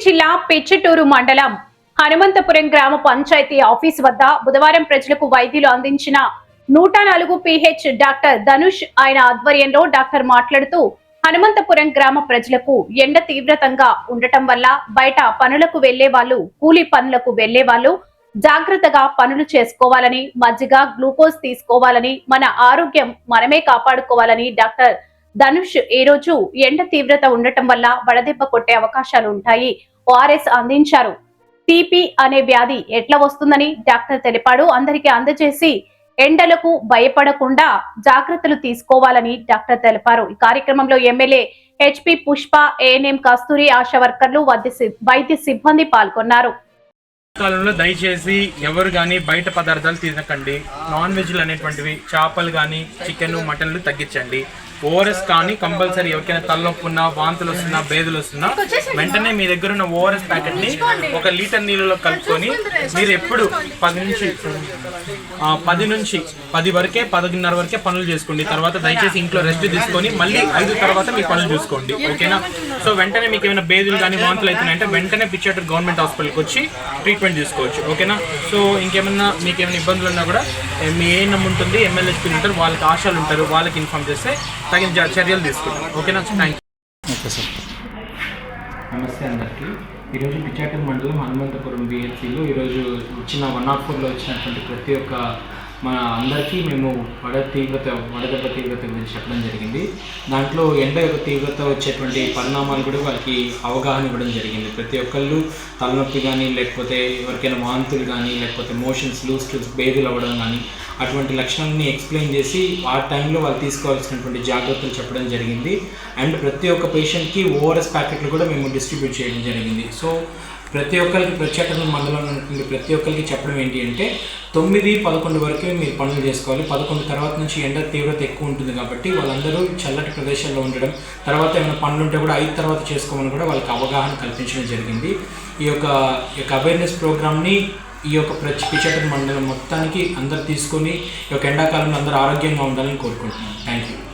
జిల్లా పిచ్చటూరు మండలం హనుమంతపురం గ్రామ పంచాయతీ ఆఫీస్ వద్ద బుధవారం ప్రజలకు వైద్యులు అందించిన 104 PH డాక్టర్ ధనుష్ ఆయన ఆధ్వర్యంలో డాక్టర్ మాట్లాడుతూ హనుమంతపురం గ్రామ ప్రజలకు ఎండ తీవ్రతంగా ఉండటం వల్ల బయట పనులకు వెళ్లే వాళ్ళు కూలీ పనులకు వెళ్లే వాళ్ళు జాగ్రత్తగా పనులు చేసుకోవాలని మజ్జిగ గ్లూకోజ్ తీసుకోవాలని మన ఆరోగ్యం మనమే కాపాడుకోవాలని డాక్టర్ ధనుష్ ఈ రోజు ఎండ తీవ్రత ఉండటం వల్ల వడదెబ్బ కొట్టే అవకాశాలు ఉంటాయి. ఓఆర్ఎస్ అందించారు. టీపీ అనే వ్యాధి ఎట్లా వస్తుందని డాక్టర్ తెలిపాడు. అందరికీ అందజేసి ఎండలకు భయపడకుండా జాగ్రత్తలు తీసుకోవాలని డాక్టర్ తెలిపారు. ఈ కార్యక్రమంలో ఎమ్మెల్యే హెచ్పి పుష్ప, ఏఎన్ఎం కస్తూరి, ఆశా వర్కర్లు, వైద్య సిబ్బంది పాల్గొన్నారు. కాలంలో దయచేసి ఎవరు కానీ బయట పదార్థాలు తినకండి. నాన్ వెజ్లు అనేటువంటివి చేపలు కానీ చికెన్ మటన్లు తగ్గించండి. ఓఆర్ఎస్ కానీ కంపల్సరీ ఎవరికైనా తలనొప్పి ఉన్నా, వాంతులు వస్తున్నా, బేదులు వస్తున్నా వెంటనే మీ దగ్గర ఉన్న ఓఆర్ఎస్ ప్యాకెట్ని 1 లీటర్ నీళ్ళలో కలుపుకొని మీరు ఎప్పుడు 10 నుంచి 10 వరకే 10:30 వరకే పనులు చేసుకోండి. తర్వాత దయచేసి ఇంట్లో రెస్ట్ తీసుకొని మళ్ళీ 5 తర్వాత మీ పనులు చూసుకోండి. ఓకేనా? సో వెంటనే మీకు ఏమైనా బేదులు కానీ వాంతులు అవుతున్నాయంటే వెంటనే పిచ్చేటూరు గవర్నమెంట్ హాస్పిటల్కి వచ్చి ట్రీట్మెంట్ తీసుకోవచ్చు. ఓకేనా? సో ఇంకేమన్నా మీకు ఏమైనా ఇబ్బందులు ఉన్నా కూడా మీ ఏఎన్ఎం ఉంటుంది, ఎమ్మెల్యేస్పీ ఉంటారు, వాళ్ళకి ఆశాలు ఉంటారు, వాళ్ళకి ఇన్ఫార్మ్ చేస్తే తగిన చర్యలు తీసుకుంటాం. ఓకేనా? Thank you. Okay sir. నమస్తే అందరికీ. ఈరోజు పిచ్చాటూరు మండలం హనుమంతపురం BHCలో ఈరోజు వచ్చిన 104లో వచ్చినటువంటి ప్రతి ఒక్క మన అందరికీ మేము వడదెబ్బ తీవ్రత గురించి చెప్పడం జరిగింది. దాంట్లో ఎండ యొక్క తీవ్రత వచ్చేటువంటి పరిణామాలు కూడా వాళ్ళకి అవగాహన ఇవ్వడం జరిగింది. ప్రతి ఒక్కళ్ళు తలనొప్పి కానీ, లేకపోతే ఎవరికైనా వాంతులు కానీ, లేకపోతే మోషన్స్ లూజ్ బేదులు అవ్వడం కానీ అటువంటి లక్షణాలని ఎక్స్ప్లెయిన్ చేసి ఆ టైంలో వాళ్ళు తీసుకోవాల్సినటువంటి జాగ్రత్తలు చెప్పడం జరిగింది. అండ్ ప్రతి ఒక్క పేషెంట్కి ఓఆర్ఎస్ ప్యాకెట్లు కూడా మేము డిస్ట్రిబ్యూట్ చేయడం జరిగింది. సో ప్రతి ఒక్కరికి పిచ్చాటూరు మండలంలో ఉన్నటువంటి ప్రతి ఒక్కరికి చెప్పడం ఏంటి అంటే 9-11 వరకే మీరు పనులు చేసుకోవాలి. 11 తర్వాత నుంచి ఎండ తీవ్రత ఎక్కువ ఉంటుంది కాబట్టి వాళ్ళందరూ చల్లటి ప్రదేశాల్లో ఉండడం, తర్వాత ఏమైనా పనులు ఉంటే కూడా 5 తర్వాత చేసుకోమని కూడా వాళ్ళకి అవగాహన కల్పించడం జరిగింది. ఈ యొక్క అవేర్నెస్ ప్రోగ్రామ్ని ఈ యొక్క పిచ్చాటూరు మండలం మొత్తానికి అందరు తీసుకొని ఈ యొక్క ఎండాకాలంలో అందరూ ఆరోగ్యంగా ఉండాలని కోరుకుంటున్నాను. Thank you.